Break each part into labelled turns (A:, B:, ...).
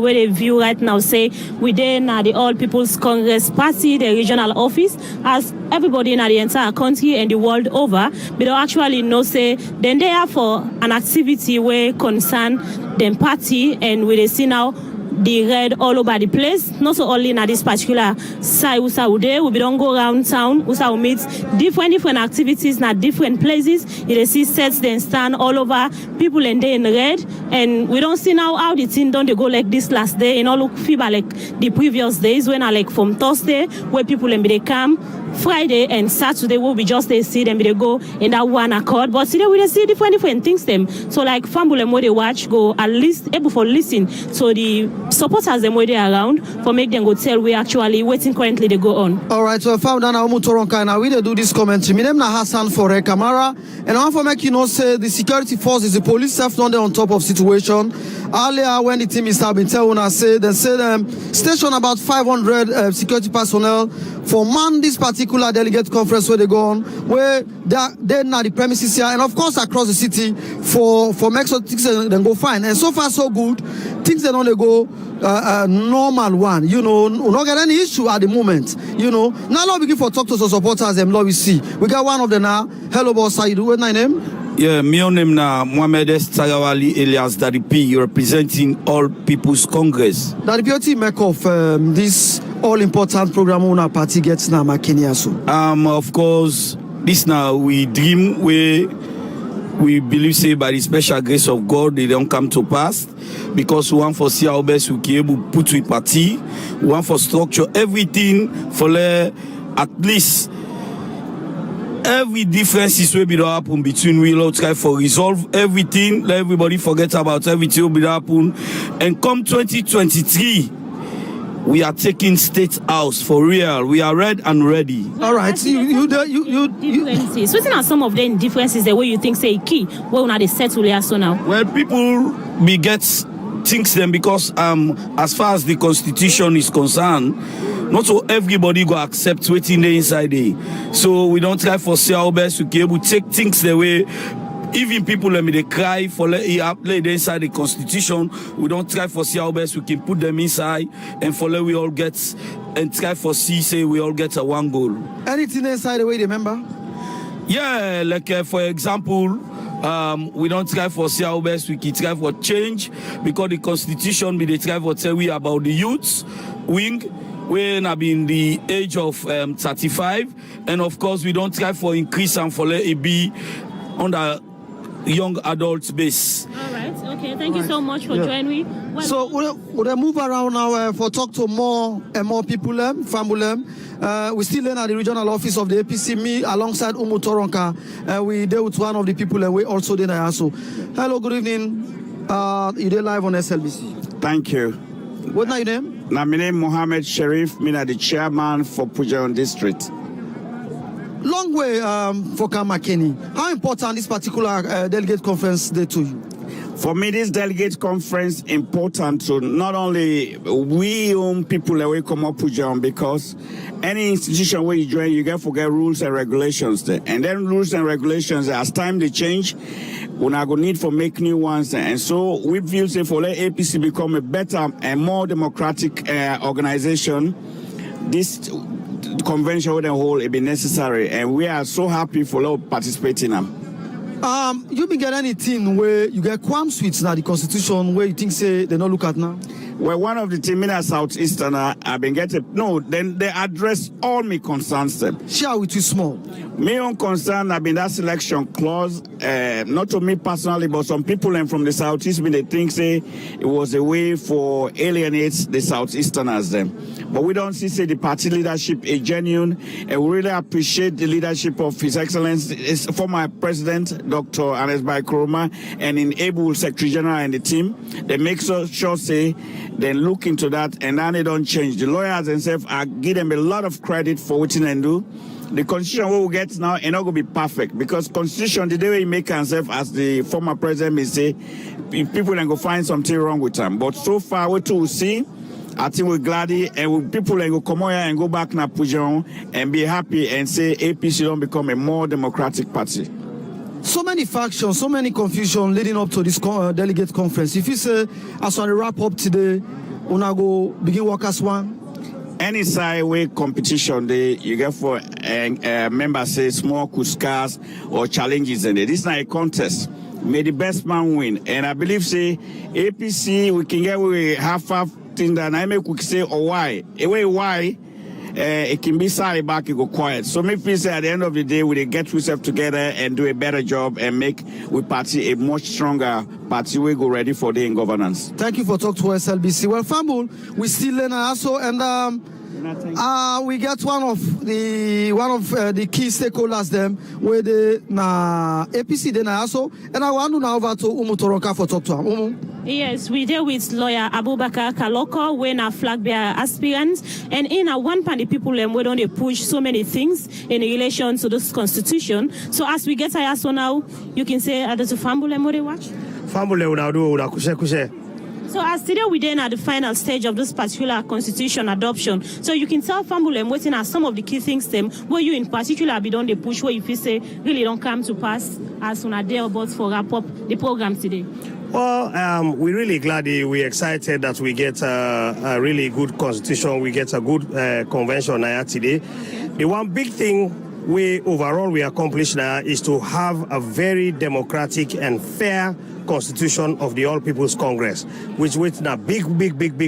A: Where they view right now, say we then at the All People's Congress Party, the regional office, as everybody in the entire country and the world over, but they actually know say then they are for an activity where concern them party, and we see now the red all over the place, not so only in this particular side we don't go around town, we meet different activities in different places. You see sets then stand all over, people and they in red, and we don't see now how the thing don't they go like this last day and all look fever like the previous days when I like from Thursday where people and they come, Friday and Saturday will be just they see them they go in that one accord, but today we see different things them. So like family where they watch go at least able for listen to the supporters them where they around for make them go tell we actually waiting currently they go on.
B: All right, so I found out now we do this commentary. My name is Hassan for Kamara, and I want to make you know say the security forces, the police have not on top of situation. Earlier when the team is been telling us say they said station about 500 security personnel for man this particular delegate conference where they go on, where they're now the premises here and of course across the city for make sure things then go fine. And so far so good, things they don't go normal one, you know, not get any issue at the moment, you know. Now let's begin for talk to some supporters them love we see. We got one of them now. Hello boss, how you do? What's my name?
C: Yeah, my name na Mohamed Tagawali Elias Daripi, representing All People's Congress.
B: Daripi, what do you make of this all-important program on our party gets now Makeni also?
C: Of course, this now we dream we believe say by the special grace of God they don't come to pass, because we want for see our best we can able put to party, we want for structure everything for at least every difference is will be to happen between we all try for resolve everything, let everybody forget about everything will be to happen, and come 2023 we are taking State House for real. We are red and ready.
B: All right.
A: Differences. What are some of the differences the way you think say key? Where we they settle here so now?
C: Well, people get things them because as far as the constitution is concerned, not so everybody go accept waiting there inside there. So we don't try for say our best to be able to take things the way. Even people let me they cry for lay inside the constitution. We don't try for see our best we can put them inside and for let we all get and try for see say we all get a one goal.
B: Anything inside the way they remember?
C: Yeah, like for example, we don't try for see our best we can try for change, because the constitution we they try for tell we about the youths wing when I be in the age of 35, and of course we don't try for increase and for let it be under young adults base.
A: All right, okay, thank you so much for joining me. Well,
B: so we'll move around now for talk to more and more people, family. We still in at the regional office of the APC, me alongside Umu Toronka. We deal with one of the people and we also did also. Hello, good evening. You did live on SLBC.
D: Thank you.
B: What's your name?
D: My name Mohammed Sharif, me the chairman for Pujaon District.
B: Long way for Makeni. How important this particular delegate conference day to you?
D: For me, this delegate conference important to not only we own people that we come up Pujaon, because any institution where you join, you get forget rules and regulations there. And then rules and regulations, as time they change, we're not going to need for make new ones. And so we feel say for let APC become a better and more democratic organization, this convention with the whole it be necessary, and we are so happy for participating in them.
B: You been get anything where you get qualm suites now the constitution where you think say they not look at now?
D: Well, one of the team in a southeastern I've been getting then they address all me concerns them.
B: Share with you small.
D: Me own concern I've been that selection clause, not to me personally, but some people and from the southeast they think say it was a way for alienate the southeasterners them. But we don't see say the party leadership is genuine, and we really appreciate the leadership of His Excellency, former President Dr. Anes Kuruma, and in able Secretary General and the team. They make sure say they look into that, and then they don't change. The lawyers themselves, I give them a lot of credit for what they do. The constitution we will get now is not going to be perfect, because constitution, the way he make himself as the former president may say, people can go find something wrong with them. But so far, what we see, I think we're glad, and people can go come here and go back na Pujaon and be happy and say APC don't become a more democratic party.
B: So many factions, so many confusion leading up to this delegate conference. If you say, as I wrap up today, una go begin work as one?
D: Any side way competition you get for members say small kuskas or challenges in it. This is not a contest. May the best man win. And I believe say APC we can get we half thing that I make we say or why. Why it can be silent back and go quiet. So maybe say at the end of the day we get ourselves together and do a better job and make we party a much stronger party we go ready for the governance.
B: Thank you for talking to SLBC. Well, Fambul, we still learn also, and we get one of the key stakeholders them where the na APC then also, and I want to now over to Toroka for talk to him.
A: Yes, we deal with lawyer Abubakar Kaloko, when a flag bearer aspirant, and in a one panel people we don't push so many things in relation to this constitution. So as we get here, so now you can say at the Fambule Mode watch.
E: Fambule una kushe.
A: So as today we then at the final stage of this particular constitution adoption. So you can tell Fambule waiting at some of the key things them where you in particular be done the push where if you say really don't come to pass as soon as they're about for wrap up the program today.
E: Well, we're really glad, we're excited that we get a really good constitution, we get a good convention now today. Okay. The one big thing we accomplished now is to have a very democratic and fair constitution of the All People's Congress, which was a big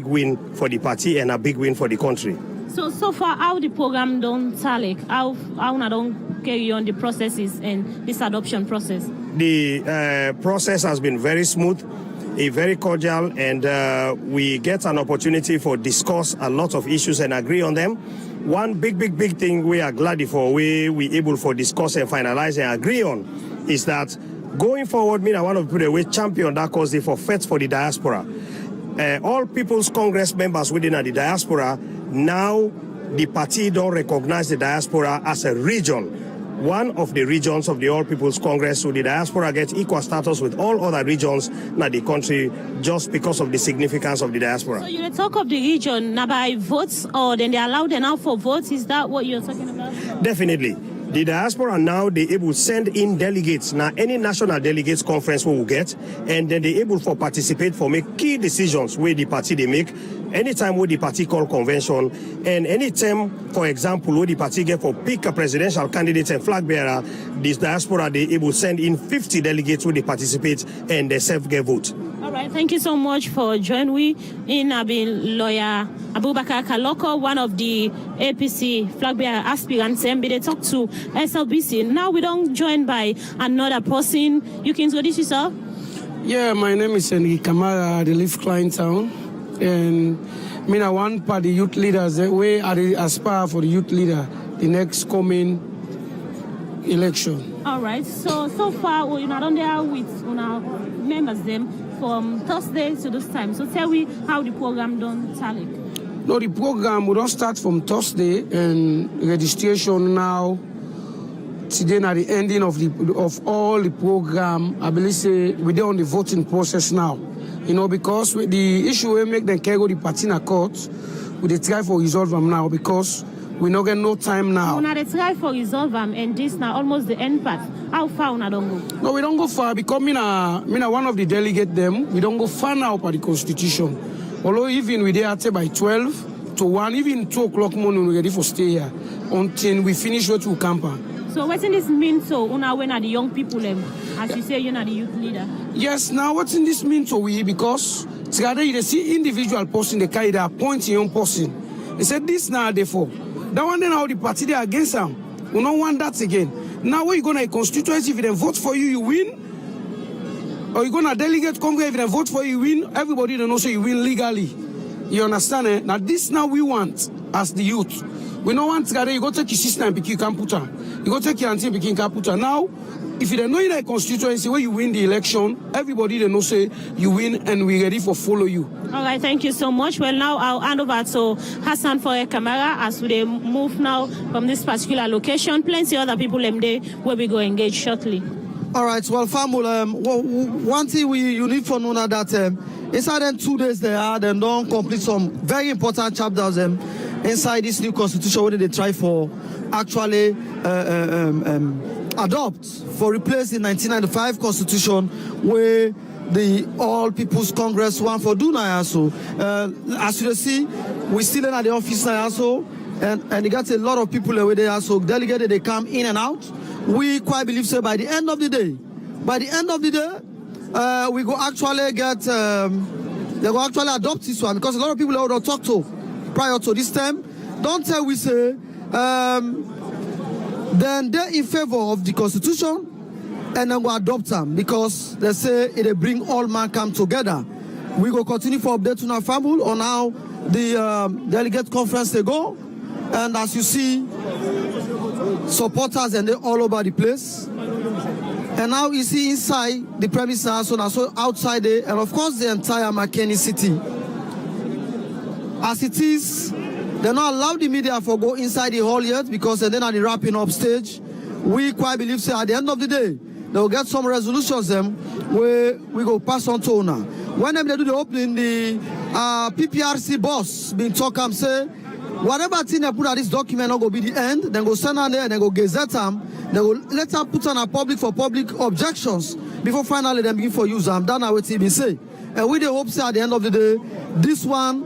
E: win for the party and a big win for the country.
A: So far, how the program don't tally, how not don't carry on the processes and this adoption process?
E: The process has been very smooth, very cordial, and we get an opportunity for discuss a lot of issues and agree on them. One big thing we are glad for, we able for discuss and finalize and agree on is that going forward, me and one of the people we champion that cause for Feds for the diaspora. All People's Congress members within the diaspora, now the party don't recognize the diaspora as a region. One of the regions of the All People's Congress, so the diaspora gets equal status with all other regions in the country just because of the significance of the diaspora.
A: So you talk of the region now by votes, or then they allow them out for votes? Is that what you're talking about?
E: Definitely. The diaspora now, they able to send in delegates. Now, any national delegates conference we will get, and then they able for participate for make key decisions where the party they make. Anytime where the party call convention, and anytime, for example, where the party get for pick a presidential candidate and flag bearer, this diaspora they able to send in 50 delegates where they participate and they self get vote.
A: All right, thank you so much for joining me in being lawyer Abubakar Kaloko, one of the APC flag bearer aspirants, and they talk to SLBC. Now we don't join by another person. You can introduce yourself.
F: Yeah, my name is Enrique Kamara. I live Kleintown, and me na one part the youth leaders. We are aspire for the youth leader the next coming election.
A: All right. So far we're not on there with our members them from Thursday to this time. So tell me how the program done tally.
F: No, the program we don't start from Thursday, and registration now. Today, at the ending of all the program, I believe say we're on the voting process now. You know, because the issue we make them carry the party in court, we try for resolve them now because we not get no time now.
A: When they try for resolve them, and this now almost the end part. How far we don't go?
F: No, we don't go far because me na one of the delegate them. We don't go far now by the constitution. Although even we there at by 12 to 1, even 2 o'clock morning we ready for stay here until we finish what we camp.
A: So what does this mean so when are the young people as you say you're not the youth leader?
F: Yes, now what in this mean to we because together you see individual person they carry their point young person. They said this now therefore. That one then how the party they against them. We don't want that again. Now when you gonna a constituency if they vote for you, you win. Or you gonna delegate Congress if they vote for you, you win. Everybody don't know so you win legally. You understand? Eh? Now this now we want as the youth. We don't want together you go take your sister and pick your computer. You go take your auntie and pick your computer. Now, if you don't know in a constituency where you win the election, everybody they know say you win and we're ready for follow you.
A: All right, thank you so much. Well, now I'll hand over to Hassan for a camera as we move now from this particular location. Plenty other people there where we go engage shortly.
B: All right, well, Famul, one thing you need to know that inside them 2 days they don't complete some very important chapters inside this new constitution where they try for actually adopt for replace the 1995 constitution where the All People's Congress one for do now also. As you see, we still in at the office now also, and you got a lot of people over there. So delegated, they come in and out. We quite believe so by the end of the day, we go actually get, they go actually adopt this one, because a lot of people I don't talk to prior to this time, don't tell we say, then they're in favor of the Constitution, and then we adopt them, because they say it bring all mankind together. We go continue for update to our family on how the delegate conference they go, and as you see, supporters and they're all over the place. And now you see inside the premises also outside there, and of course the entire Makeni city. As it is, they not allow the media for go inside the hall yet, because then at the wrapping up stage, we quite believe so at the end of the day, they will get some resolutions them where we go pass on to now. When they do the opening, the PPRC boss been talk and say, whatever thing they put at this document not go be the end, then go send on there and then go gazette them, they will later put on a public for public objections before finally them begin for use them. That's what he been say. And we the hope say at the end of the day, this one,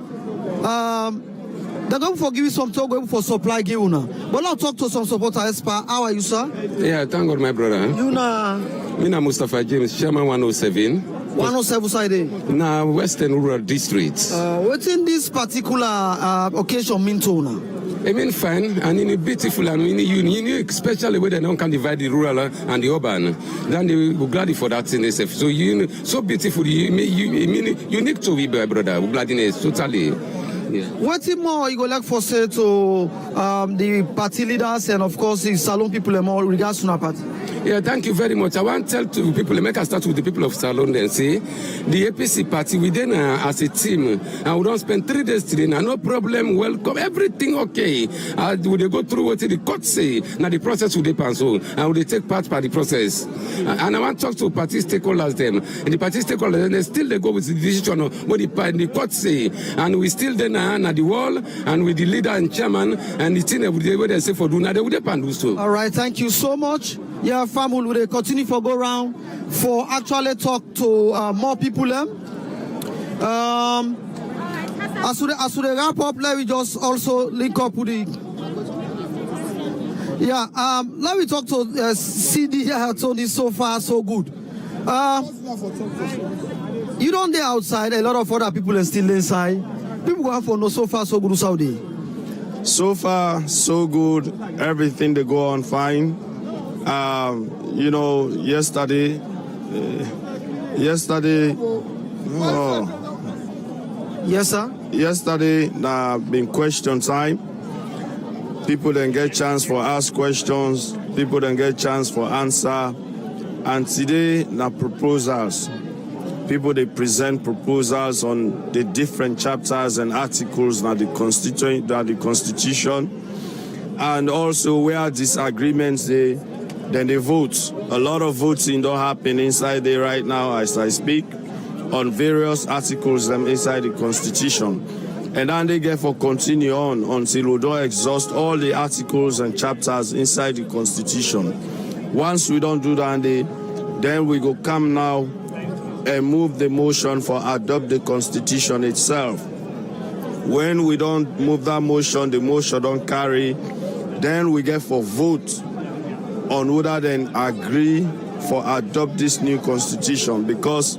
B: they're going to give you some talk for supply give you now. But now talk to some supporter Espa. How are you, sir?
G: Yeah, thank God, my brother.
B: You na
G: Mina Mustafa James, Chairman 107.
B: 107 side.
G: Now Western Rural District.
B: What's in this particular occasion mean to now?
G: I mean, fine, and in a beautiful and in a unique, especially where they don't can divide the rural and the urban. Then they will glad for that in itself. So so beautiful, unique to be, brother. We're glad in it totally. Yeah.
B: What more you go like for say to the party leaders and of course the Salon people and more regards to our party?
G: Yeah, thank you very much. I want to tell to people, make us start with the people of Salon and say, the APC party, we then as a team, and we don't spend 3 days today, no problem, welcome, everything okay. Would they go through what the court say, now the process will depend so, and would they take part by the process. And I want to talk to party stakeholders them, and the party stakeholders, and they go with the decision of what the court say, and we still then at the wall, and with the leader and chairman, and the thing where they say for do, now they would depend do so.
B: All right, thank you so much. Yeah, family, will they continue for go around for actually talk to more people. As we wrap up, let me just also link up with the. Yeah, let me talk to CD. Tony, so far so good. You don't there outside. A lot of other people are still inside. People go out for no so far so good Saudi.
H: So far so good. Everything they go on fine. You know, yesterday,
B: Yes, sir.
H: Yesterday, been question time. People didn't get chance for ask questions. People didn't get chance for answer. And today, proposals. People, they present proposals on the different chapters and articles that the Constitution. And also where disagreements, then they vote. A lot of voting don't happen inside there right now as I speak on various articles inside the Constitution. And then they get for continue on until we don't exhaust all the articles and chapters inside the Constitution. Once we don't do that, then we go come now and move the motion for adopt the Constitution itself. When we don't move that motion, the motion don't carry, then we get for vote on whether then agree for adopt this new Constitution, because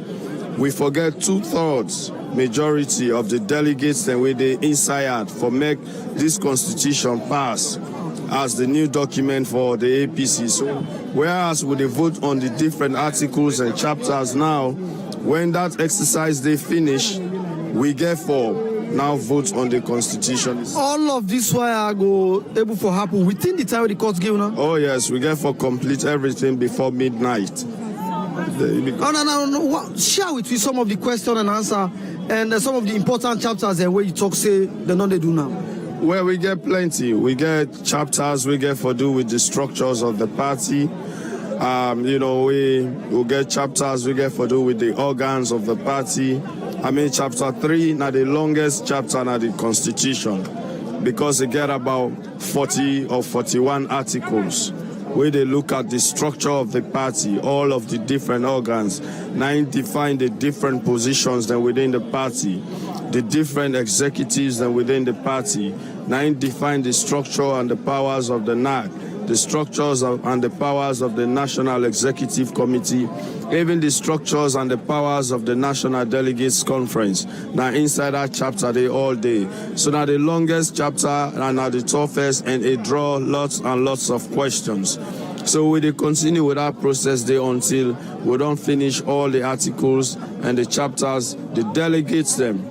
H: we forget 2/3 majority of the delegates and with the inside for make this Constitution pass as the new document for the APC. So whereas with the vote on the different articles and chapters now, when that exercise they finish, we get for now vote on the Constitution.
B: All of this why I go able for happen within the time the court give now?
H: Oh yes, we get for complete everything before midnight.
B: No. Share with me some of the question and answer and some of the important chapters and where you talk say the non they do now.
H: Well, we get plenty. We get chapters we get for do with the structures of the party. You know, we will get chapters we get for do with the organs of the party. I mean, chapter 3, now the longest chapter now the Constitution, because it get about 40 or 41 articles. where they look at the structure of the party, all of the different organs, now define the different positions that within the party, the different executives that within the party, now define the structure and the powers of the NAC, the structures and the powers of the National Executive Committee, even the structures and the powers of the National Delegates Conference. Now inside that chapter, they all day. So now the longest chapter and now the toughest, and it draw lots and lots of questions. So we continue with that process there until we don't finish all the articles and the chapters. The delegates them.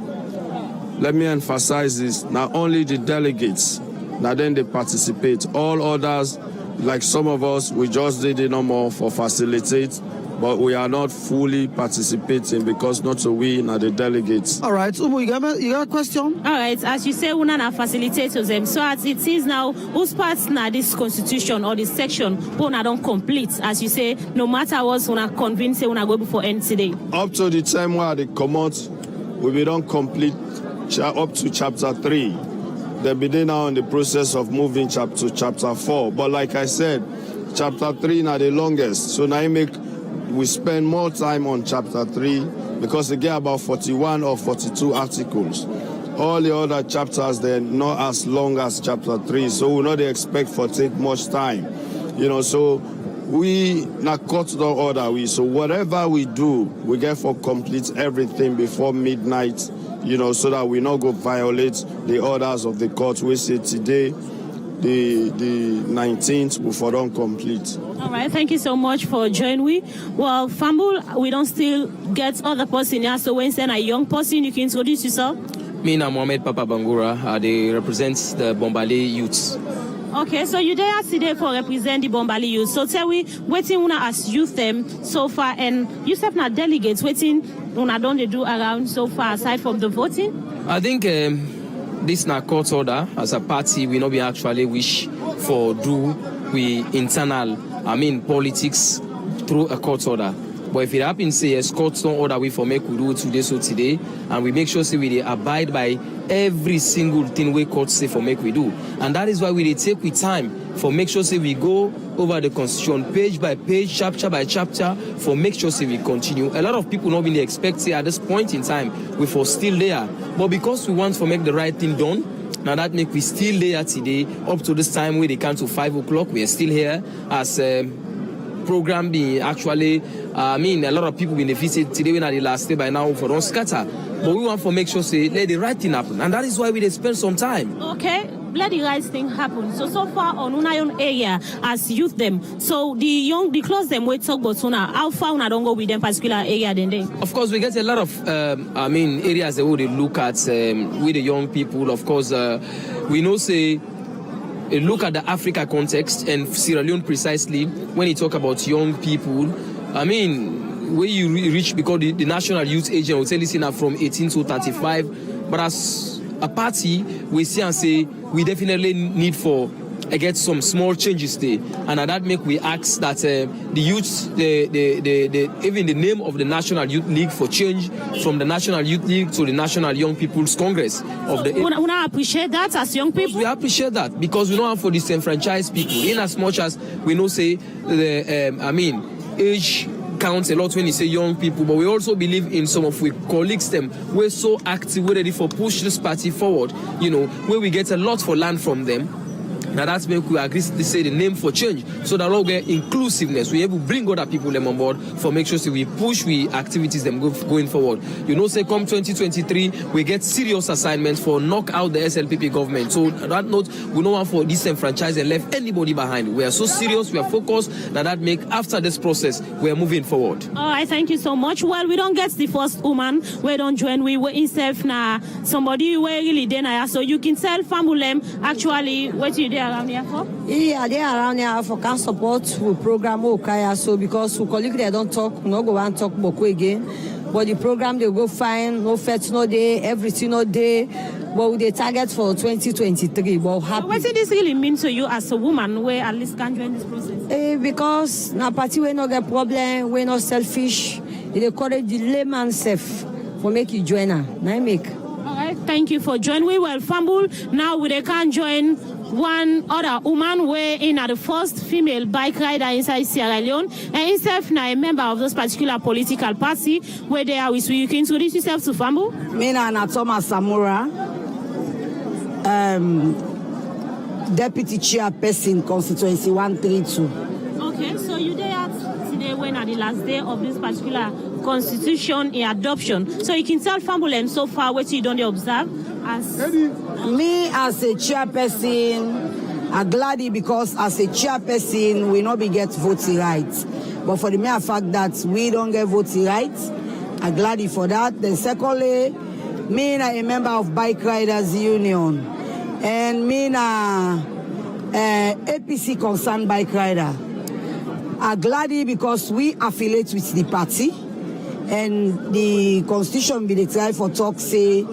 H: Let me emphasize this, not only the delegates, now then they participate. All others, like some of us, we just did it no more for facilitate, but we are not fully participating because not so we are the delegates.
B: All right, Umu, you got a question?
A: All right, as you say, we are facilitators them. So as it is now, whose parts now this constitution or this section we don't complete? As you say, no matter what, we are convinced we are going before end today.
H: Up to the time where they come out, we don't complete up to chapter 3. They'll be now in the process of moving to chapter 4. But like I said, chapter 3 now the longest. So now we spend more time on chapter 3 because they get about 41 or 42 articles. All the other chapters, they're not as long as chapter 3. So we not expect for take much time. So we not cut the order. So whatever we do, we get for complete everything before midnight, so that we not go violate the orders of the court. We say today, the 19th, we for don't complete.
A: All right, thank you so much for joining me. Well, Fambul, we don't still get other person here, so when send a young person, you can introduce yourself.
I: Me and Mohamed Papa Bangura, they represent the Bombali youths.
A: Okay, so you there today for represent the Bombali youth. So tell me, waiting una as youth them so far, and you have not delegates waiting una don't they do around so far aside from the voting?
I: I think this na court order. As a party, we not be actually wish for do we internal, politics through a court order. But if it happens, say yes, court don't order we for make we do today, and we make sure say we abide by every single thing we court say for make we do, and that is why we take with time for make sure say we go over the constitution page by page, chapter by chapter, for make sure say we continue. A lot of people not really expect say at this point in time we for still there, but because we want to make the right thing done. Now that make we still there today up to this time where they come to 5 o'clock. We are still here as program being actually. A lot of people been visit today when at the last day by now for don't scatter. But we want to make sure say let the right thing happen, and that is why we spend some time.
A: Okay, let the right thing happen. So far on Unayon area as youth them. So the close them we talk about Una. How far Una don't go with them particular area then they?
I: Of course, we get a lot of areas that we look at with the young people. Of course, we know say. Look at the Africa context and Sierra Leone precisely when you talk about young people. Where you reach because the National Youth Agent will tell you from 18 to 35. But as a party, we see and say we definitely need for get some small changes there, and that make we ask that the youths, even the name of the National Youth League for change from the National Youth League to the National Young People's Congress of the.
A: We appreciate that as young people.
I: We appreciate that because we don't have for disenfranchised people. In as much as we know say the age counts a lot when you say young people, but we also believe in some of our colleagues them. We're so active, we're ready for push this party forward. Where we get a lot for land from them. Now that's make we agree to say the name for change, so that all get inclusiveness. We able to bring other people them on board for make sure we push we activities them going forward. Say come 2023 we get serious assignments for knock out the SLPP government. So that note we don't want for disenfranchise and left anybody behind. We are so serious, we are focused. That make after this process we are moving forward.
A: All right, thank you so much. Well, we don't get the first woman. We don't join. We were instead now somebody we really then so you can tell family actually what you do. Around here for?
J: Yeah, they are around here for can support we program Okaya so because we colleague they don't talk, no go and talk Boku again. But the program they go fine, no fete no day, everything no day. But with the target for 2023, but happy.
A: What does this really mean to you as a woman where at least can join this process?
J: Because na party we no get problem, we no selfish. It encourage the layman self for make you join her. Now make.
A: All right, thank you for joining. We will fumble now. We can join one other woman where in the first female bike rider inside Sierra Leone, and himself now a member of this particular political party where they are with you. Can introduce yourself to Fambu?
J: Me na Thomas Samura, deputy chairperson constituency 132.
A: Okay, so you there today when at the last day of this particular constitution in adoption. So you can tell Fambulen so far what you don't observe as
J: me as a chairperson, I'm glad because as a chairperson we not be get voting rights. But for the mere fact that we don't get voting rights, I'm glad for that. Then secondly, me na a member of Bike Riders Union, and me na APC concerned bike rider. I'm glad because we affiliate with the party, and the constitution be the try for talk say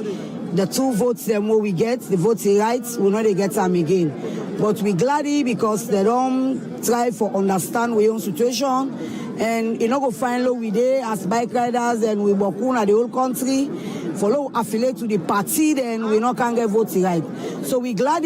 J: the 2 votes them what we get, the voting rights, we know they get them again. But we glad because they don't try for understand we own situation, and you know go find low we there as bike riders, and we work on the whole country, follow affiliate to the party, then we not can get voting right. So we glad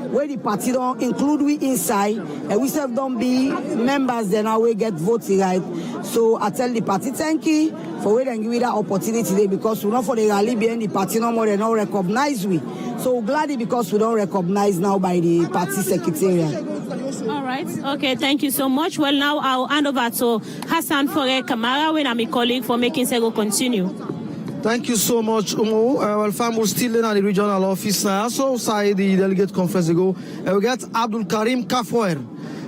J: where the party don't include we inside, and we self don't be members, then now we get voting right. So I tell the party thank you for where they give me that opportunity today, because we not for the rally behind the party no more, they don't recognize we. So we're glad because we don't recognize now by the party secretariat.
A: All right. Okay, thank you so much. Well, now I'll hand over to Hassan Fore Kamara, when I'm a colleague, for making Sego continue.
B: Thank you so much, Umo. Well, fam, we're still in at the regional office now. So, inside the delegate conference ago, we get Abdul Karim Kafoer,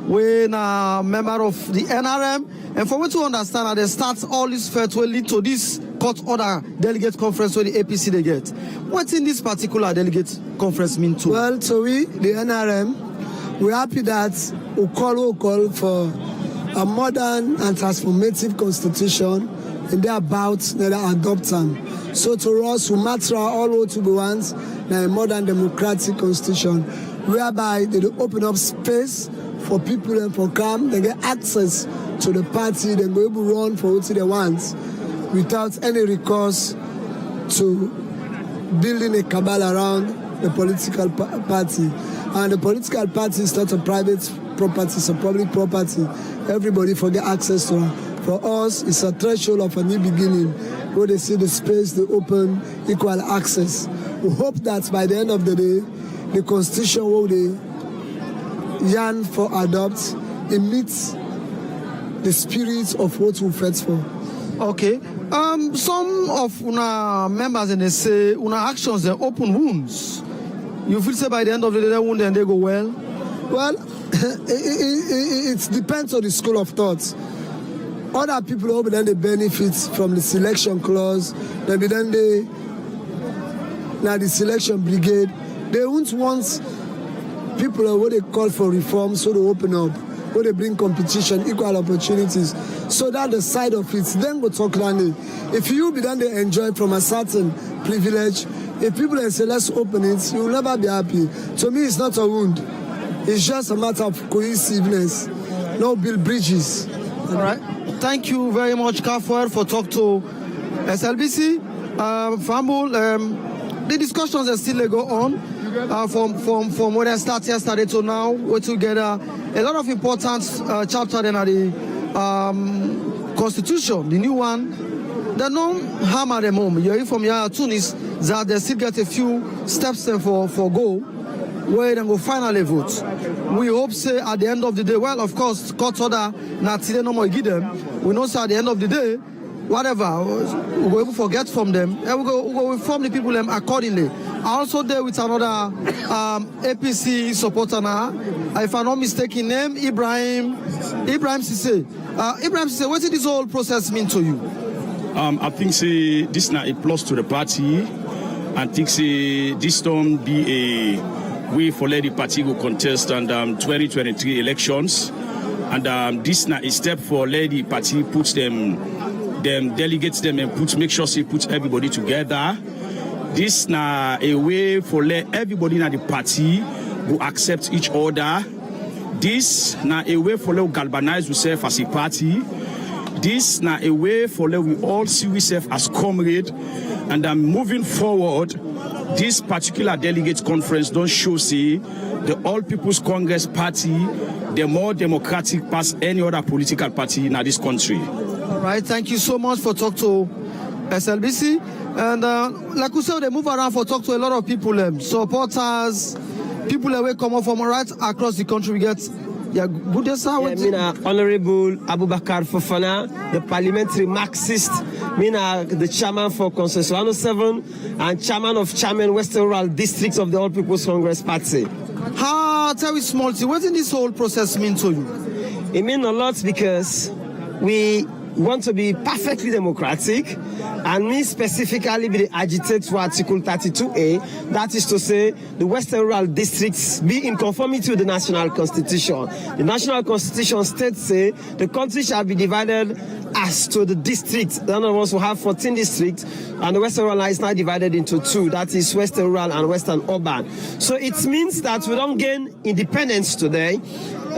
B: when a member of the NRM. And for me to understand how they start all this fair to lead to this court order delegate conference where the APC they get. What's in this particular delegate conference mean to?
K: Well, so we, the NRM, we're happy that we call for a modern and transformative constitution, and they're about that adopt them. So to us, we matter all to be ones, a modern democratic constitution, whereby they open up space for people and for come, they get access to the party, they go able to run for what they want without any recourse to building a cabal around the political party. And the political party is not a private property, it's a public property. Everybody forget access to it. For us, it's a threshold of a new beginning where they see the space, they open equal access. We hope that by the end of the day, the constitution will they yearn for adopt, it meets the spirit of what we fight for.
B: Okay. Some of una members and they say una actions they open wounds. You feel say by the end of the day, wound and they go well?
K: Well, it depends on the school of thought. Other people hope then they benefit from the selection clause, maybe then the selection brigade. They won't want people what they call for reform, so they open up, where they bring competition, equal opportunities. So that the side of it, then go talk land. If you be done they enjoy from a certain privilege, if people say let's open it, you will never be happy. To me, it's not a wound. It's just a matter of cohesiveness. No build bridges.
B: All right. Thank you very much, Kafuer, for talking to SLBC. Fambul, the discussions are still go on from when I started yesterday to now. We're together a lot of important chapters in the Constitution, the new one. They don't hammer them home. You hear from here Tunis that they still get a few steps for go where they go finally vote. We hope say at the end of the day, well, of course, court order not today no more give them. We know say at the end of the day, whatever we go able to get from them, and we go inform the people them accordingly. I also there with another APC supporter now. If I'm not mistaken, name Ibrahim Sise. Ibrahim Sise, what did this whole process mean to you?
L: I think say this now a plus to the party. I think say this don't be a way for let the party go contest and 2023 elections. And this now a step for let the party puts them delegates them and make sure they put everybody together. This now a way for let everybody in the party go accept each other. This now a way for let galvanize yourself as a party. This now a way for let we all see ourselves as comrade, and then moving forward, this particular delegate conference don't show see the All People's Congress Party, the more democratic past any other political party in this country.
B: All right, thank you so much for talk to SLBC. And like we said, they move around for talk to a lot of people, supporters, people that will come up from right across the country. We get Honorable
M: Abubakar Fofana, the parliamentary Marxist, the chairman for Consensus 107 and chairman Western Rural Districts of the All People's Congress Party.
B: Tell me small thing, what did this whole process mean to you?
M: It means a lot because we want to be perfectly democratic, and me specifically be the agitator to Article 32A, that is to say the Western Rural Districts be in conformity with the National Constitution. The National Constitution states say the country shall be divided as to the districts. None of us will have 14 districts, and the Western Rural is now divided into two, that is Western Rural and Western Urban. So it means that we don't gain independence today,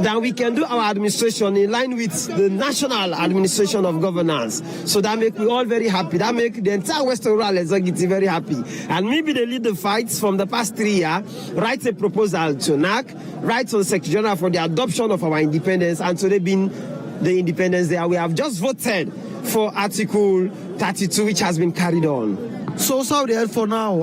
M: that we can do our administration in line with the national administration of governance. So that make me all very happy. That make the entire Western Rural executive very happy. And maybe they lead the fights from the past 3 years, write a proposal to NAC, write to the Secretary General for the adoption of our independence, and today being the Independence Day, we have just voted for Article 32, which has been carried on.
B: So how they head for now?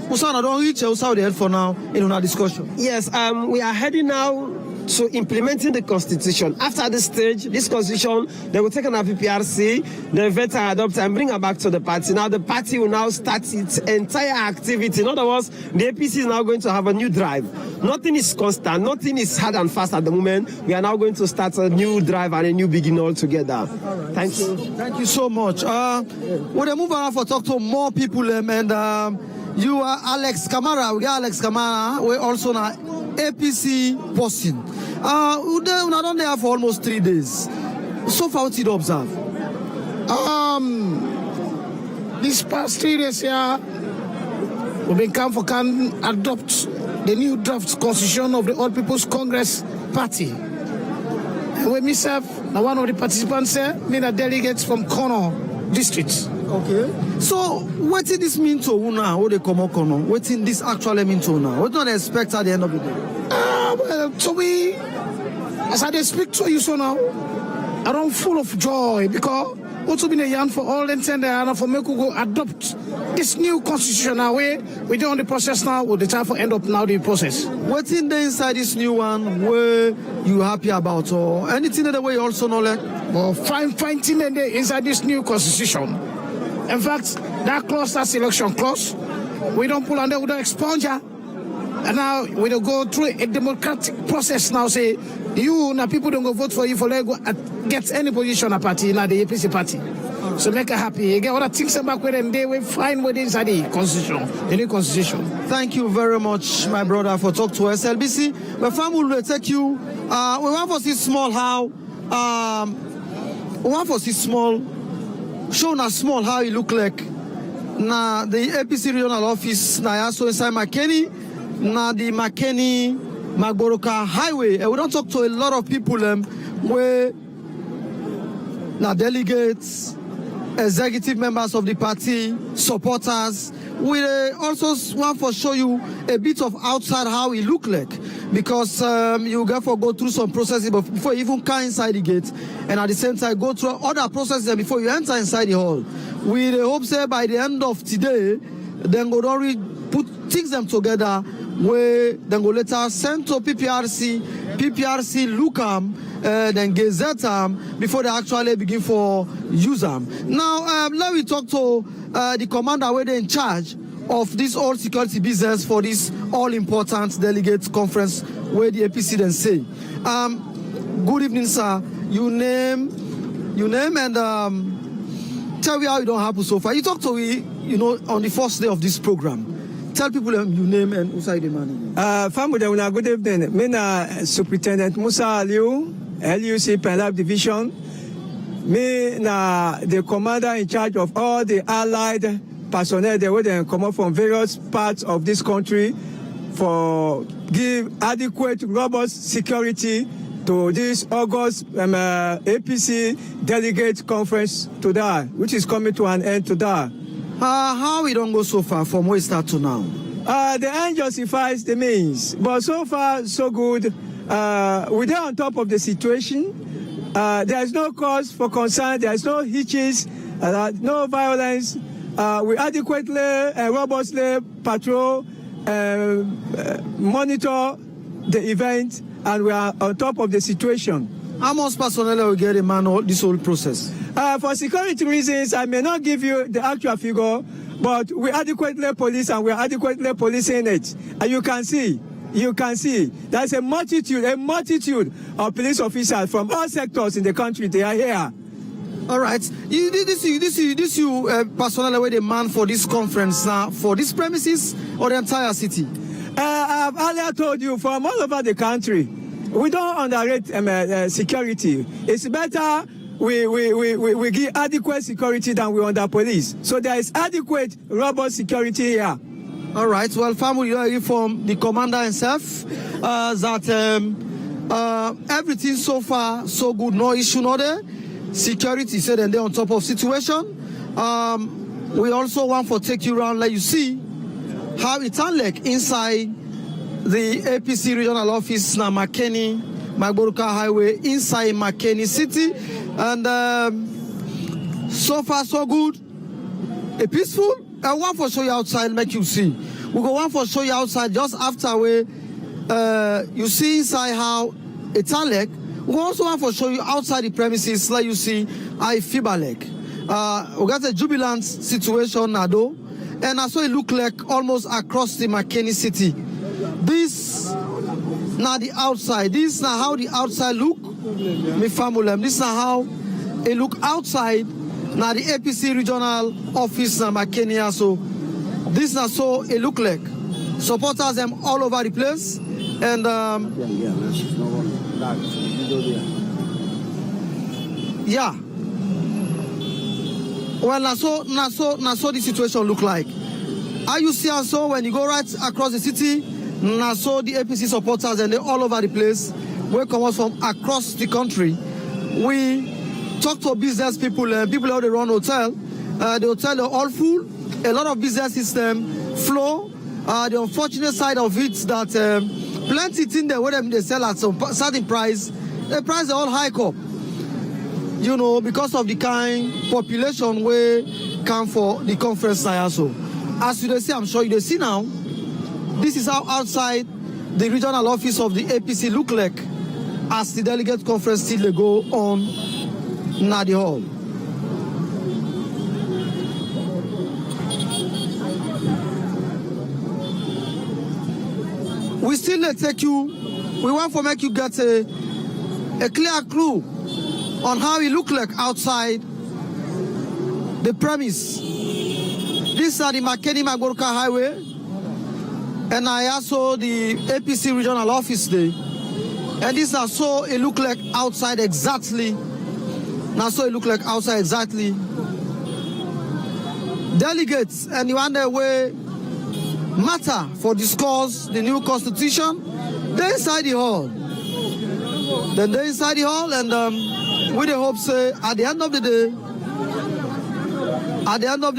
B: Usana don't reach how they head for now in our discussion.
M: Yes, we are heading now to implementing the Constitution. After this stage, this Constitution, they will take an PPRC, the vet and adopt and bring it back to the party. Now the party will now start its entire activity. In other words, the APC is now going to have a new drive. Nothing is constant, nothing is hard and fast at the moment. We are now going to start a new drive and a new beginning altogether. Right. Thank you.
B: Thank you so much. We'll move around for talk to more people, and you are Alex Kamara. We got Alex Kamara. We're also now APC person. We're not there for almost 3 days. So far, what did you observe?
F: This past 3 days here, we've been come for can adopt the new draft constitution of the All People's Congress Party. And with myself, now one of the participants here, me the delegates from Kono district.
B: Okay. So what did this mean to Una? What they come Kono? What did this actually mean to Una? What do you expect at the end of the day?
F: Well, so we, as I speak to you so now, I'm full of joy because what's been a yarn for all intended and for me to go adopt this new constitution now. We're on the process now. With the time for end up now the process.
B: What's in the inside this new one? Where you happy about or anything that way you also know like?
F: Well, fine thing in the inside this new constitution. In fact, that clause, that selection clause, we don't pull under, we don't expunge her. And now we don't go through a democratic process now. Say you now people don't go vote for you for let go get any position a party now the APC party. So make her happy. You get other things back with them. They will find what inside the constitution, the new constitution.
B: Thank you very much, my brother, for talk to SLBC. My family will take you. We want to see small how. We want to see small. Show us small how it look like. Now the APC regional office now also inside Makeni. Now the Makeni Magboroka highway. And we don't talk to a lot of people where now delegates, executive members of the party, supporters. We also want to show you a bit of outside how it look like, because you therefore go through some processes before you even come inside the gate, and at the same time go through other processes before you enter inside the hall. We hope say by the end of today, then go already put things them together, where then go later send to PPRC look them, then gazette them before they actually begin for use them. Now let me talk to the commander where they in charge of this all security business for this all important delegate conference where the APC then say. Good evening, sir. You name and tell me how it don't happen so far. You talk to me, on the first day of this program. Tell people your name and inside the money.
N: Good evening. Me na Superintendent Musa Aliu, LUC Penlab Division. Me na the commander in charge of all the allied personnel that will come up from various parts of this country for give adequate, robust security to this August APC Delegate Conference today, which is coming to an end today.
B: How we don't go so far from where it start to now?
N: The end justifies the means, but so far so good. We're on top of the situation. There is no cause for concern. There is no hitches, no violence. We adequately and robustly patrol, monitor the event, and we are on top of the situation.
B: How much personnel will get a man this whole process?
N: For security reasons, I may not give you the actual figure, but we adequately police and we are adequately policing it. And you can see, there's a multitude of police officers from all sectors in the country. They are here.
B: All right. This personnel where the man for this conference now for these premises or the entire city?
N: I've earlier told you from all over the country. We don't underrate security. It's better we give adequate security than we under police. So there is adequate, robust security here.
B: All right. Well, family, you hear from the commander himself that everything so far so good, no issue, no there. Security said and they're on top of situation. We also want to take you around, let you see how it's like inside the APC regional office now, Makeni, Magboruka Highway, inside Makeni City. And so far so good. A peaceful. I want to show you outside, make you see. We go want to show you outside just after you see inside how it's like. We also want to show you outside the premises, like you see, I feel like. We got a jubilant situation now, though, and I saw it look like almost across the Makeni city. This now the outside. This now how the outside look. Me family. This now how it look outside. Now the APC regional office now Makeni. So this now so it look like. Supporters them all over the place, and yeah. Well, now so the situation look like. How you see also when you go right across the city, now so the APC supporters and they all over the place. We come out from across the country. We talk to business people, people how they run hotel. The hotel are all full. A lot of business system flow. The unfortunate side of it that plenty things there where they sell at some certain price. The price are all high up. You know, because of the kind population where come for the conference now also. As you see, I'm sure you see now, this is how outside the regional office of the APC look like as the delegate conference still go on Nadi Hall. We still take you, we want to make you get a clear clue on how it look like outside the premise. These are the Makeni Magboruka Highway, and I also the APC regional office there. And this are so it look like outside exactly. Now so it look like outside exactly. Delegates and the one that way matter for discuss the new constitution. They're inside the hall. Then they're inside the hall, and we the hope say at the end of the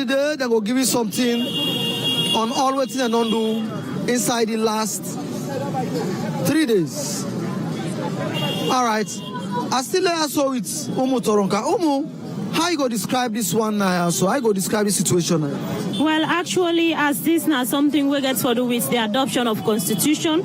B: day, they will give you something on all waiting and undo inside the last 3 days. All right. I still also with Umu Toronka. Umu, how you go describe this one now? So I go describe the situation now.
A: Well, actually, as this now something we get to do with the adoption of constitution,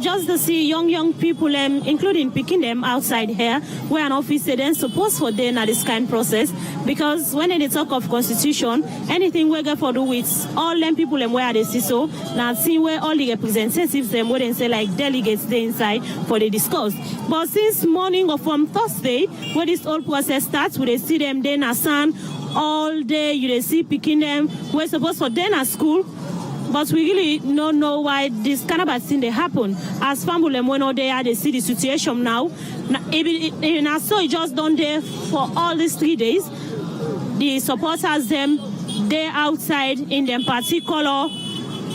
A: just to see young people, including picking them outside here, where an officer then supposed for them at this kind process, because when they talk of constitution, anything we get for do with all them people and where they see so, now see where all the representatives them wouldn't say like delegates they inside for the discuss. But since morning or from Thursday, where this whole process starts, we they see them then at sun all day, you they see picking them, we're supposed for them at school. But we really don't know why this kind of thing they happen. As family when all they see the situation now. Even so it just done there for all these 3 days. The supporters them they outside in them particular.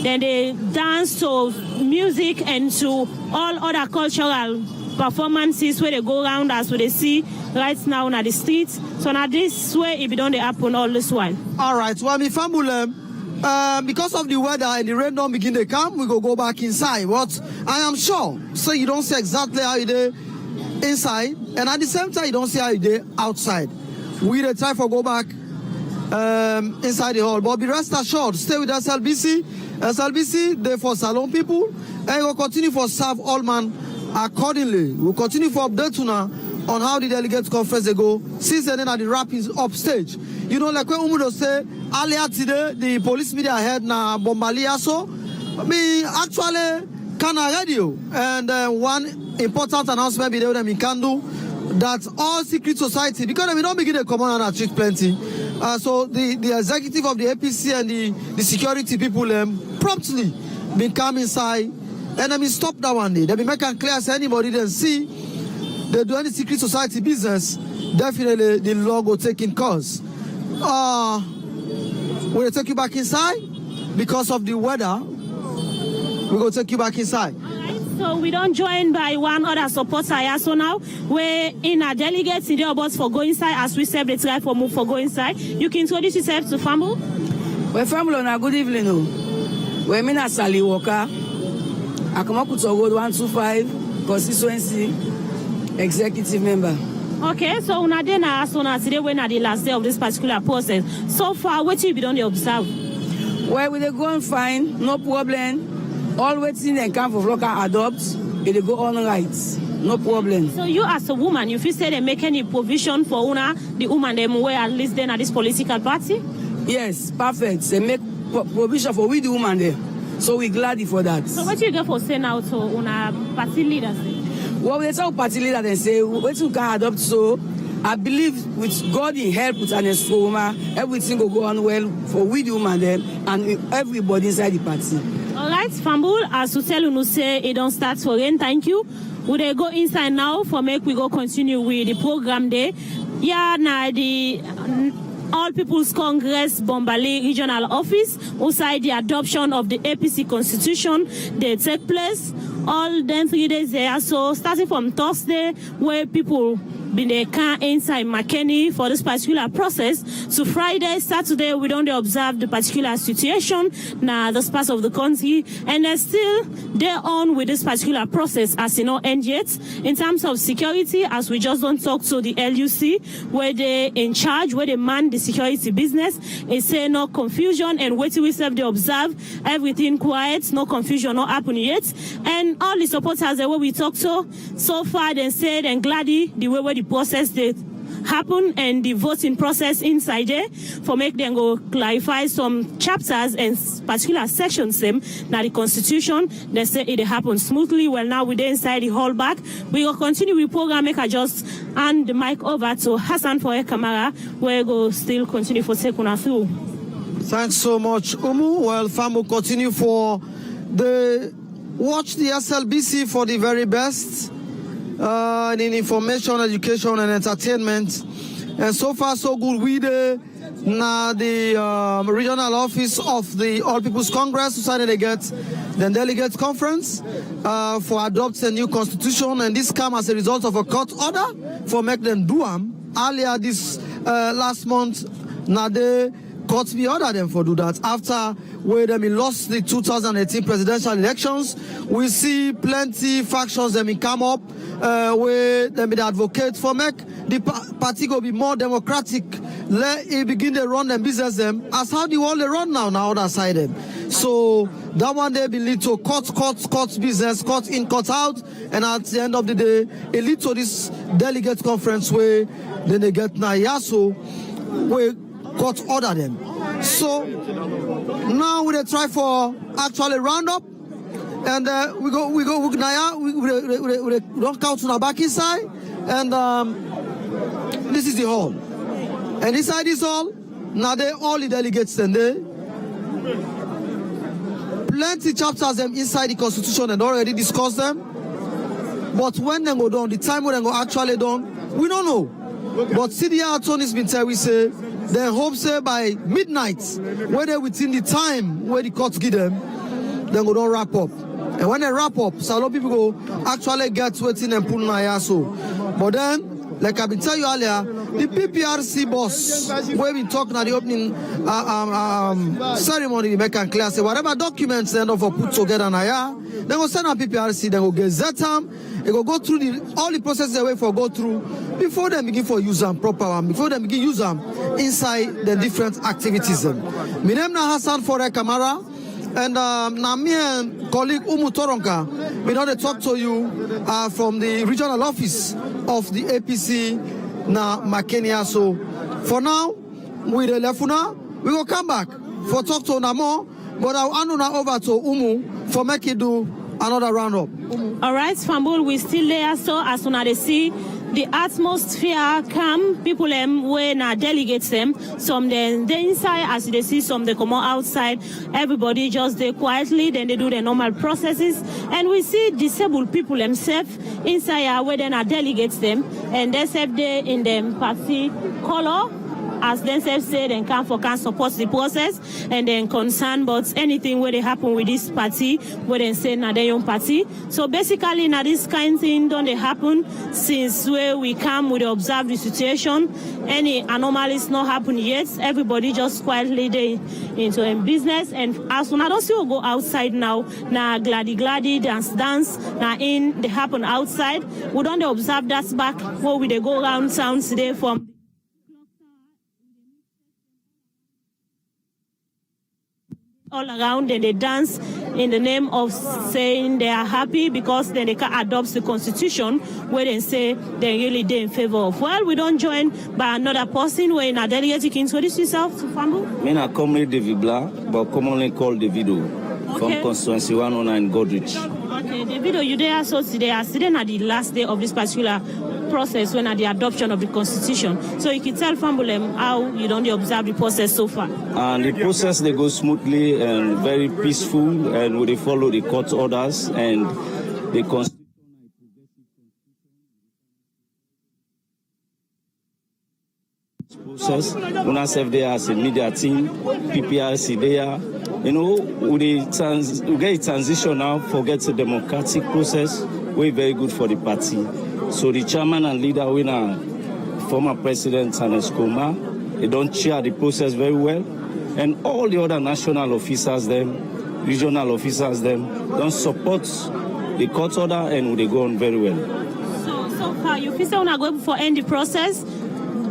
A: Then they dance to music and to all other cultural performances where they go around as we see right now on the streets. So now this way it be done they happen all this while.
B: All right, well, me family, because of the weather and the rain don't begin to come, we go back inside. But I am sure, so you don't see exactly how you do inside, and at the same time you don't see how you do outside. We dey try for go back inside the hall, but be rest assured, stay with SLBC. SLBC, they for Salon people, and we'll continue for serve all man accordingly. We'll continue for update now on how the delegates conference they go, since then at the wrapping up stage. You know, like when Umudo say, earlier today, the police media head na Bombalia so, me actually can radio, and one important announcement be there we can do, that all secret society, because we don't begin to come on and treat plenty. So the executive of the APC and the security people promptly been come inside and then stop that one day. They be making clear as anybody then see they do any secret society business, definitely the law will take in course. We'll take you back inside because of the weather. We're going to take you back inside.
A: So we don't join by one other supporter here. So now we're in a delegate in the about for go inside as we said they try for move for go inside. You can introduce yourself to Famble.
O: Well, Famble on a good evening. We're in a Sally Walker. I come up with a road 125 constituency executive member.
A: Okay, so una dey na so na today when na the last day of this particular process. So far, what you be done dey observe?
O: Well, we dey go on fine, no problem. All waiting and come for local adopts, it go on right, no problem.
A: So you as a woman, you feel say they make any provision for una, the woman them where at least then at this political party?
O: Yes, perfect. They make provision for we the woman there. So we glad for that.
A: So what you get for say now to una party leaders?
O: Well, we tell party leaders and say, what you can adopt so. I believe with God in help with an woman, everything will go on well for we the woman them and everybody inside the party.
A: All right, Fambul, as to tell you say it don't start for rain, thank you. We they go inside now for make we go continue with the program there. Yeah, now the All People's Congress Bombali Regional Office, outside the adoption of the APC Constitution, they take place all then 3 days there. So starting from Thursday, where people been there can inside Makeni for this particular process, to Friday, Saturday, we don't observe the particular situation now this part of the country, and they're still they're on with this particular process as you know end yet. In terms of security, as we just don't talk to the LUC, where they in charge, where they man the security business, and say no confusion and wait till we serve they observe everything quiet, no confusion, not happen yet. And all the supporters that we talk to so far, they said and gladly the way where the process did happen and the voting process inside there for make them go clarify some chapters and particular sections them now the constitution they say it happened smoothly. Well, now we're inside the hall back, we will continue with program. Make I just hand the mic over to Hassan for a camera where we go still continue for second through.
B: Thanks so much, Umu. Well, fam will continue for the watch the SLBC for the very best in information, education, and entertainment. And so far, so good. We the regional office of the All People's Congress decided to get the Delegate Conference for adopt a new constitution, and this come as a result of a court order for make them do them earlier this last month. Now they court be ordered them for do that after where they lost the 2018 presidential elections. We see plenty factions them come up where they advocate for make the party go be more democratic. Let it begin to run them business them as how the world they run now other side them. So that one day be lead to court business, court in, court out, and at the end of the day it lead to this delegate conference where then they get now Yaso where court order them. So now we try for actually round up, and we don't count to the back inside, and this is the hall, and inside this hall now they all the delegates and they plenty chapters them inside the constitution and already discussed them, but when they go down, the time when they go actually done, we don't know. But CDR attorneys been tell we say they hope say by midnight, whether within the time where the court give them, then we don't wrap up. And when they wrap up, so a lot of people go actually get waiting and put on so. But then, like I've been telling you earlier, the PPRC boss, where we talking at the opening ceremony, make and clear, say whatever documents they end up for put together now, they go send a PPRC, then go get them, they go through all the processes they wait for go through before they begin for use them proper one, before they begin use them inside the different activities. My name is Hassan for Kamara. And now me and colleague Umu Toronka, we know they talk to you from the regional office of the APC na Makeni. So for now, with the lefuna, we will come back for talk to Namo, but I'll hand over to Umu for making do another roundup.
A: All right, Fambul, we still there. So as soon as they see the atmosphere come, people when delegates them, some then they inside, as they see some they come outside, everybody just they quietly, then they do the normal processes, and we see disabled people themselves inside where then delegates them, and they say they in them party color. As themselves say, they can support the process and then concern about anything where they happen with this party, where they say na their own party. So basically, now this kind of thing don't they happen since where we come, we observe the situation. Any anomalies not happen yet. Everybody just quietly they into a business. And as soon as you go outside now, na gladdy, dance, na in they happen outside. We don't observe that back where we they go around town today from. All around and they dance in the name of saying they are happy because then they can adopt the constitution where they say they really in favor of. Well, we don't join by another person where in a delegate you can introduce yourself to Fambu.
C: Me na comrade David Blah, but commonly called Davido from constituency 109 Godrich.
A: Okay, Davido, you there so today are sitting at the last day of this particular process when at the adoption of the constitution. So you can tell Fambulem how you don't observe the process so far.
C: And the process they go smoothly and very peaceful, and we follow the court orders and the constitution. Process. When I serve there as a media team, PPRC there, you know, we get a transition now, forget the democratic process. We're very good for the party. So the chairman and leader, we now former president Tanes Koma, they don't chair the process very well, and all the other national officers, them, regional officers, them, don't support the court order, and they go on very well.
A: So far, you feel so going for end the process,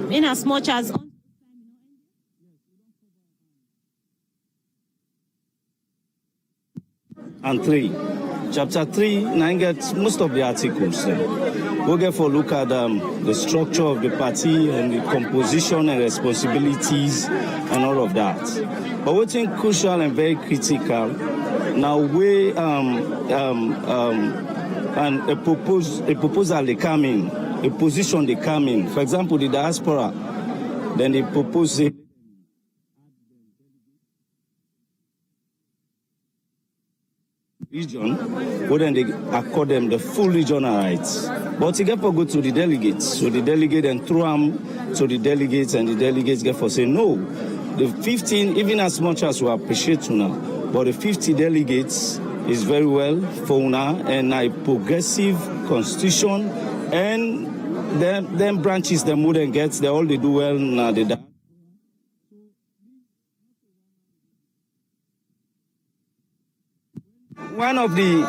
A: in as much as.
C: And 3. Chapter 3, now get most of the articles. We'll get for look at the structure of the party and the composition and responsibilities and all of that. But what's crucial and very critical, now we and a proposal they come in, a position they come in. For example, the diaspora, then they propose it. Region, well then they accord them the full regional rights. But you get for go to the delegates, so the delegate and throw them to the delegates, and the delegates get for say no. The 15, even as much as we appreciate now, but the 50 delegates is very well for una and a progressive constitution, and them branches them wouldn't get, they all they do well now they die. One of the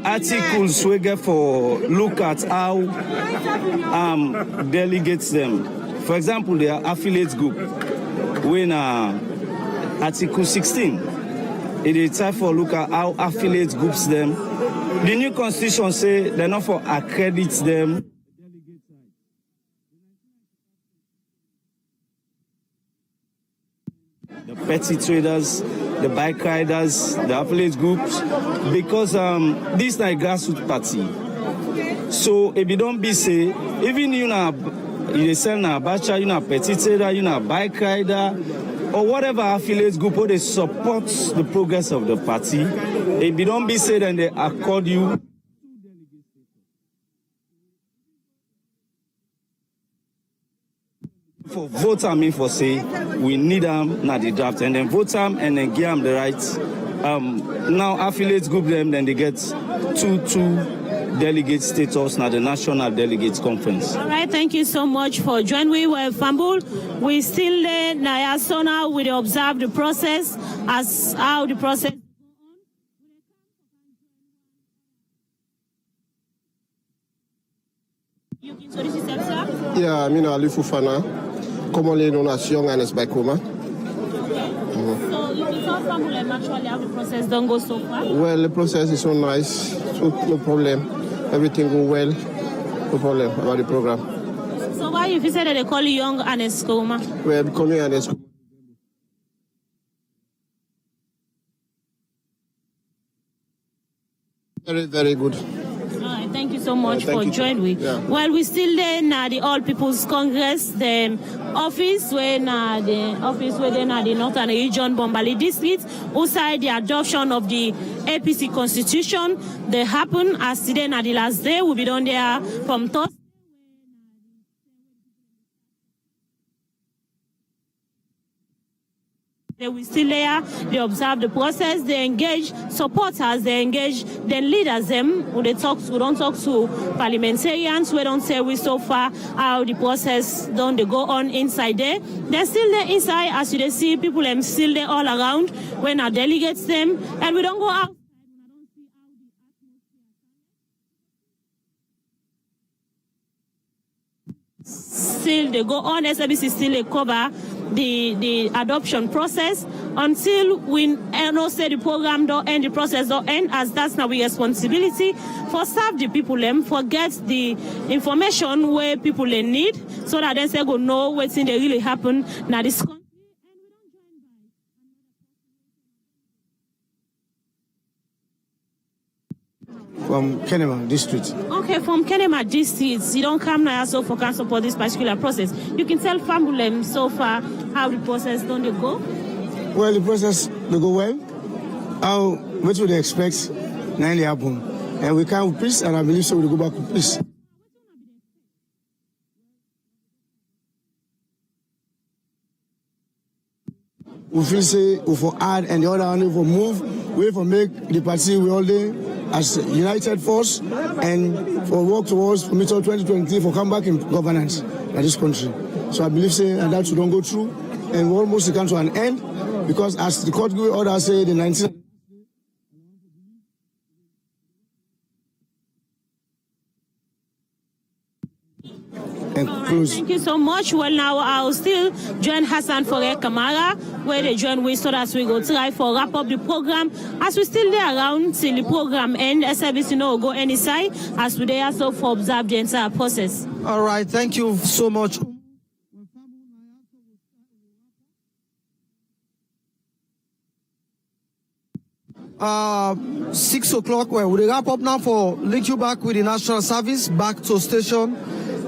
C: articles we get for look at how delegates them. For example, their affiliate group, when Article 16, it is time for look at how affiliate groups them. The new constitution say they're not for accredit them. The petty traders, the bike riders, the affiliate groups, because this is not a grassroots party. So if you don't be say, even you sell na bacha, you na petty trader, you na bike rider, or whatever affiliate group, or they support the progress of the party. If you don't be say, then they accord you. For vote am in for say we need them na the draft and then vote them and then give them the rights. Now affiliate group them then they get two delegate status na the national delegates conference.
A: All right, thank you so much for joining me. We're Fambul. We still na Sona we observe the process as how the process.
P: Yeah, I'm Ali Fufana, commonly known as Young Ernest by Coma.
A: So you can tell Fambul actually how the process don't go so far?
P: Well, the process is so nice, so no problem. Everything go well, no problem about the program.
A: So why if you said that they call you Young Ernest Coma?
P: Well, becoming Ernest Coma. Very, very good.
A: Thank you so much for joining me.
P: Yeah.
A: Well, we still there now the All People's Congress, the office where now the Northern Region Bombali District, outside the adoption of the APC Constitution. They happen as today na the last day. We'll be done there from Thursday. They will still there, they observe the process, they engage supporters, they engage the leaders, them, we don't talk to parliamentarians, we don't say we so far how the process don't they go on inside there. They're still there inside, as you see, people are still there all around when our delegates them, and we don't go out. Still they go on, SABC still they cover the adoption process until we know say the program don't end, the process don't end, as that's now we responsibility for serve the people them, forget the information where people they need so that they say go know what's in they really happen now this country.
Q: From Kenema District.
A: Okay, from Kenema District, you don't come now so for can support this particular process. You can tell Fambulem so far how the process don't they go?
Q: Well, the process they go well. What would they expect? Now they happen, and we come with peace, and I believe so. We go back with peace. We feel say we for add and the other one we for move, we for make the party we all day as united force and for work towards for middle 2023 for come back in governance in this country. So I believe say and that should don't go through and we almost come to an end because as the court order say the 19th.
A: Right, thank you so much. Well, now I'll still join Hassan for Kamara, where they join with so that we go try for wrap up the program. As we still there around till the program end, SABC no go any side as we there so for observe the entire process.
B: All right, thank you so much. – 6 o'clock. Well, we wrap up now for link you back with the national service back to station.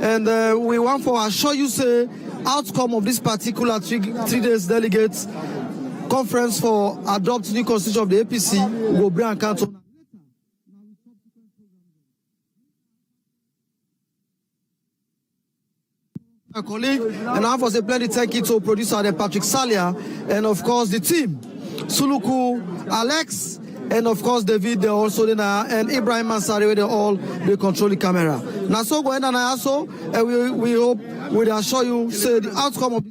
B: And we want to assure you say outcome of this particular three days delegates conference for adopting new constitution of the APC will bring account on. A colleague, and I was a plenty thank you to producer Patrick Salia, and of course the team, Suluku, Alex, and of course David, also and Ibrahim Mansari, they all they control the camera. Now so go ahead and also, and we hope we assure you say the outcome of